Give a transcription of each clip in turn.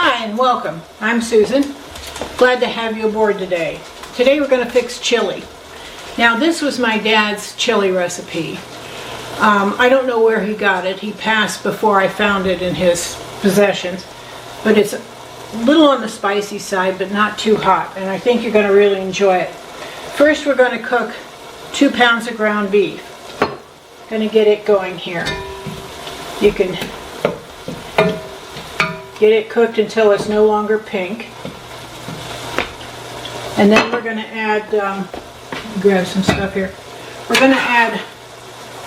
Hi and welcome. I'm Susan. Glad to have you aboard today. Today we're going to fix chili. Now this was my dad's chili recipe. I don't know where he got it. He passed before I found it in his possessions. But it's a little on the spicy side, but not too hot. And I think you're going to really enjoy it. First we're going to cook 2 pounds of ground beef. Going to get it going here. You can get it cooked until it's no longer pink. And then we're going to add, grab some stuff here. We're going to add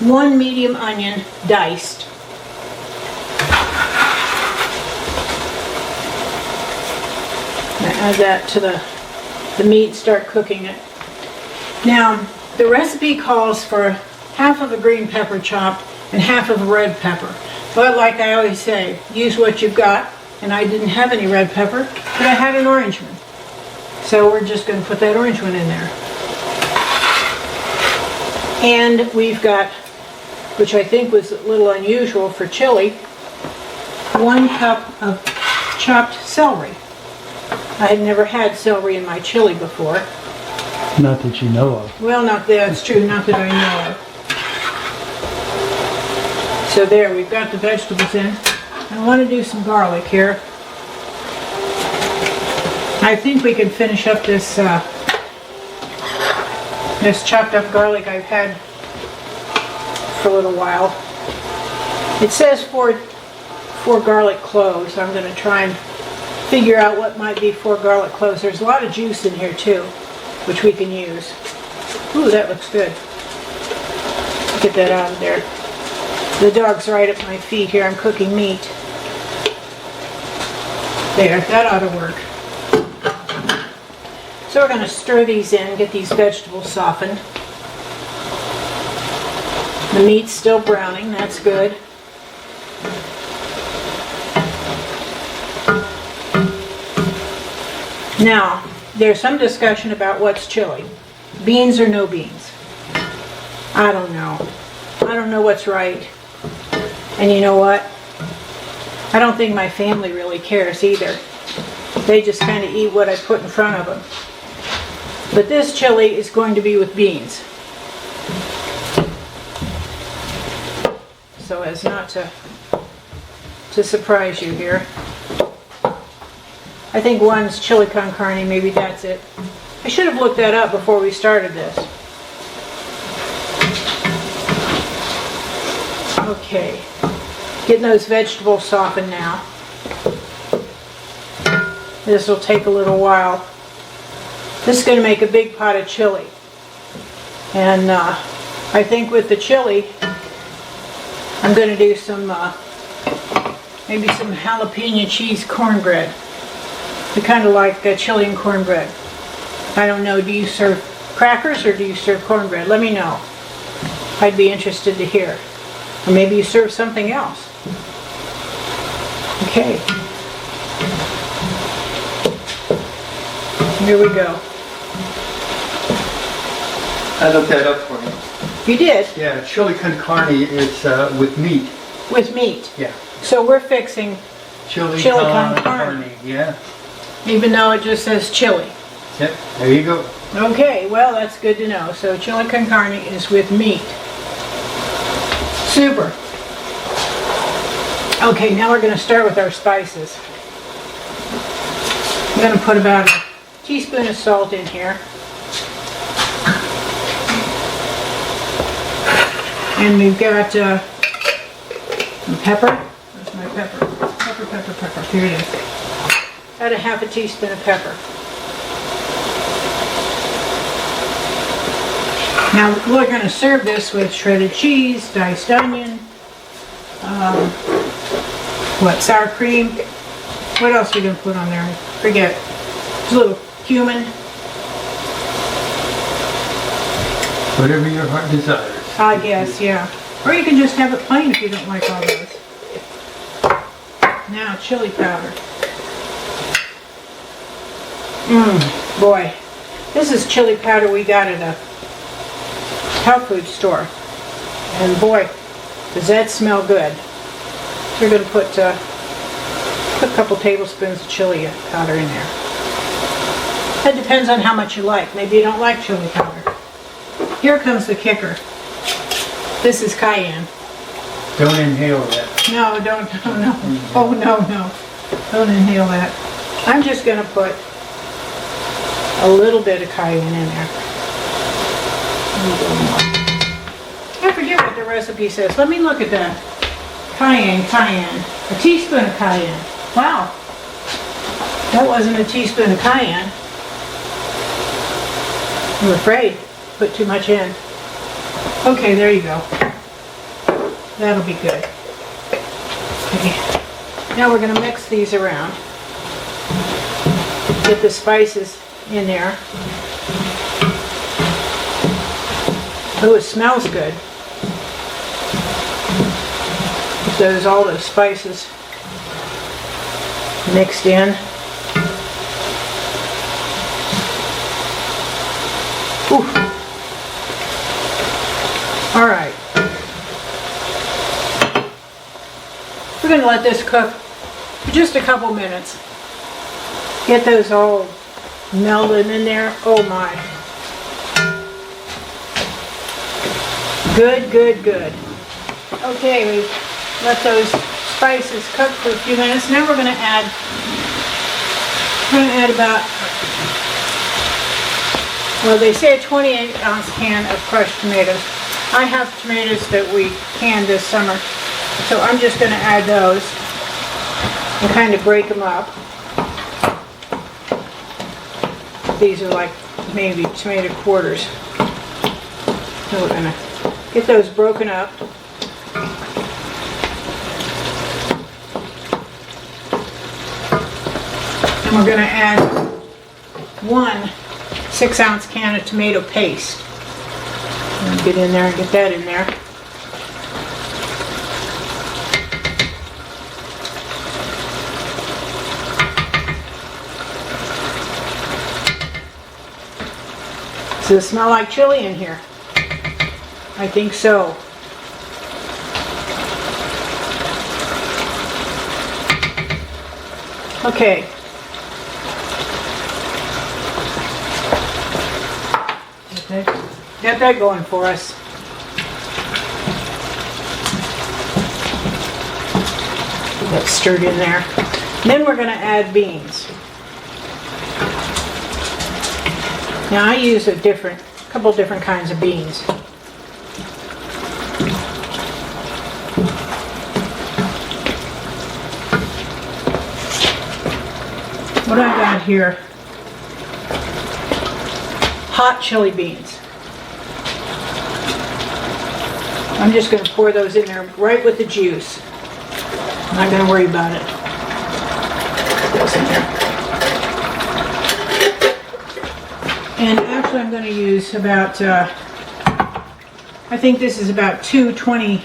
1 medium onion diced. I'm going to add that to the meat and start cooking it. Now, the recipe calls for half of a green pepper chopped and half of a red pepper. But like I always say, use what you've got. And I didn't have any red pepper, but I had an orange one. So we're just going to put that orange one in there. And we've got, which I think was a little unusual for chili, 1 cup of chopped celery. I had never had celery in my chili before. Not that you know of. Well, not that, it's true, not that I know of. So there, we've got the vegetables in. I want to do some garlic here. I think we can finish up this this chopped up garlic I've had for a little while. It says 4 garlic cloves. I'm going to try and figure out what might be 4 garlic cloves. There's a lot of juice in here too, which we can use. Ooh, that looks good. Get that out of there. The dog's right at my feet here. I'm cooking meat. There, that ought to work. So we're going to stir these in, get these vegetables softened. The meat's still browning, that's good. Now, there's some discussion about what's chili. Beans or no beans? I don't know. I don't know what's right. And you know what? I don't think my family really cares either. They just kind of eat what I put in front of them. But this chili is going to be with beans. So as not to surprise you here. I think one's chili con carne, maybe that's it. I should have looked that up before we started this. Okay. Getting those vegetables softened now. This will take a little while. This is going to make a big pot of chili. And I think with the chili, I'm going to do some, maybe some jalapeno cheese cornbread. I kind of like chili and cornbread. I don't know, do you serve crackers or do you serve cornbread? Let me know. I'd be interested to hear. Or maybe you serve something else. Okay. Here we go. I looked that up for you. You did? Yeah, chili con carne is with meat. With meat? Yeah. So we're fixing Chili con con carne. carne. Yeah. Even though it just says chili. Yep, there you go. Okay, well that's good to know. So chili con carne is with meat. Super. Okay, now we're going to start with our spices. I'm going to put about a teaspoon of salt in here. And we've got some pepper. Where's my pepper? Pepper. Here it is. About a half a teaspoon of pepper. Now we're going to serve this with shredded cheese, diced onion, sour cream. What else are we going to put on there? I forget. Just a little cumin. Whatever your heart desires. I guess, yeah. Or you can just have it plain if you don't like all those. Now, chili powder. Boy. This is chili powder we got at a health food store. And boy, does that smell good. So we're going to put a couple tablespoons of chili powder in there. That depends on how much you like. Maybe you don't like chili powder. Here comes the kicker. This is cayenne. Don't inhale that. No, don't, oh no. Oh no, no. Don't inhale that. I'm just going to put a little bit of cayenne in there. A little more. I forget what the recipe says. Let me look at that. Cayenne. A teaspoon of cayenne. Wow. That wasn't a teaspoon of cayenne. I'm afraid. Put too much in. Okay, there you go. That'll be good. Okay. Now we're going to mix these around. Get the spices in there. Oh, it smells good. Get all those spices mixed in. Ooh. All right. We're going to let this cook for just a couple minutes. Get those all melded in there. Oh my. Good, good, good. Okay, we let those spices cook for a few minutes. Now we're going to add about, well, they say a 28-ounce can of crushed tomatoes. I have tomatoes that we canned this summer, so I'm just going to add those and kind of break them up. These are like maybe tomato quarters. So we're going to get those broken up. And we're going to add 1 6-ounce can of tomato paste. Get in there and get that in there. Does it smell like chili in here? I think so. Okay. Get that going for us. That's stirred in there. Then we're going to add beans. Now I use a couple different kinds of beans. What I got here, hot chili beans. I'm just going to pour those in there right with the juice. I'm not going to worry about it. Put those in there. And actually I'm going to use about, I think this is about 30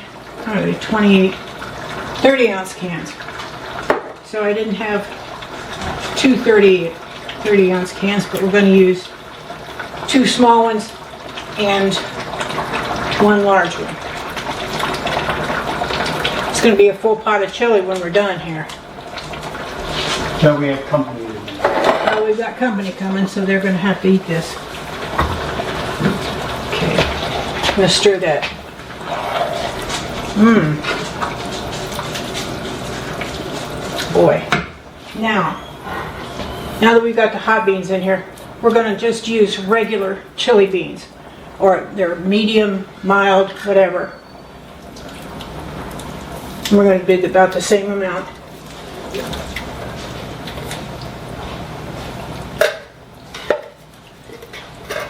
ounce cans. So I didn't have 2 30 ounce cans, but we're going to use 2 small ones and 1 large one. It's going to be a full pot of chili when we're done here. So we have company. Oh, we've got company coming, so they're going to have to eat this. Okay, I'm going to stir that. Boy. Now that we've got the hot beans in here, we're going to just use regular chili beans, or they're medium, mild, whatever. And we're going to do about the same amount.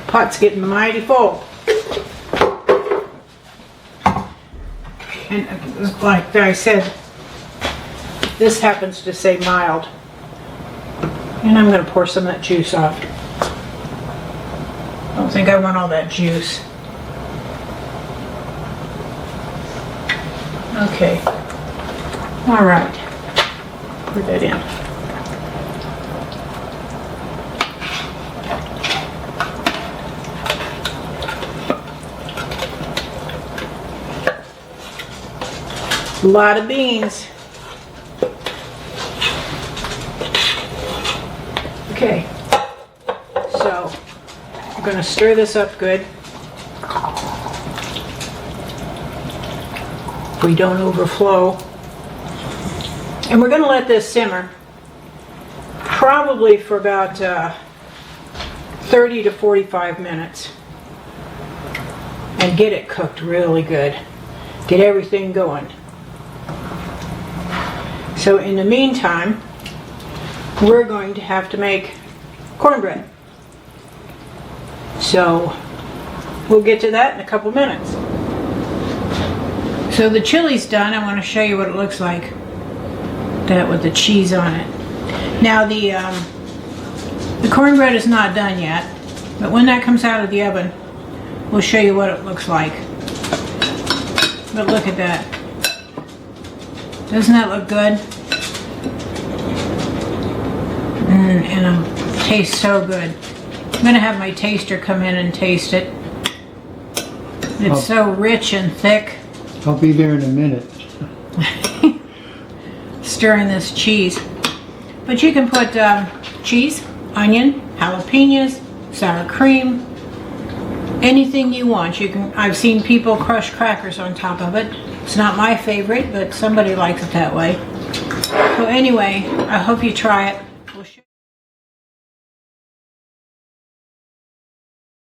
Pot's getting mighty full. And like I said, this happens to say mild. And I'm going to pour some of that juice off. I don't think I want all that juice. Okay. All right. Put that in. A lot of beans. Okay, so we're going to stir this up good. If we don't overflow. And we're going to let this simmer probably for about 30 to 45 minutes and get it cooked really good. Get everything going. So in the meantime, we're going to have to make cornbread. So we'll get to that in a couple minutes. So the chili's done. I want to show you what it looks like. That with the cheese on it. Now the cornbread is not done yet, but when that comes out of the oven, we'll show you what it looks like. But look at that. Doesn't that look good? And it tastes so good. I'm going to have my taster come in and taste it. It's so rich and thick. I'll be there in a minute. Stirring this cheese. But you can put cheese, onion, jalapenos, sour cream, anything you want. You can. I've seen people crush crackers on top of it. It's not my favorite, but somebody likes it that way. So anyway, I hope you try it.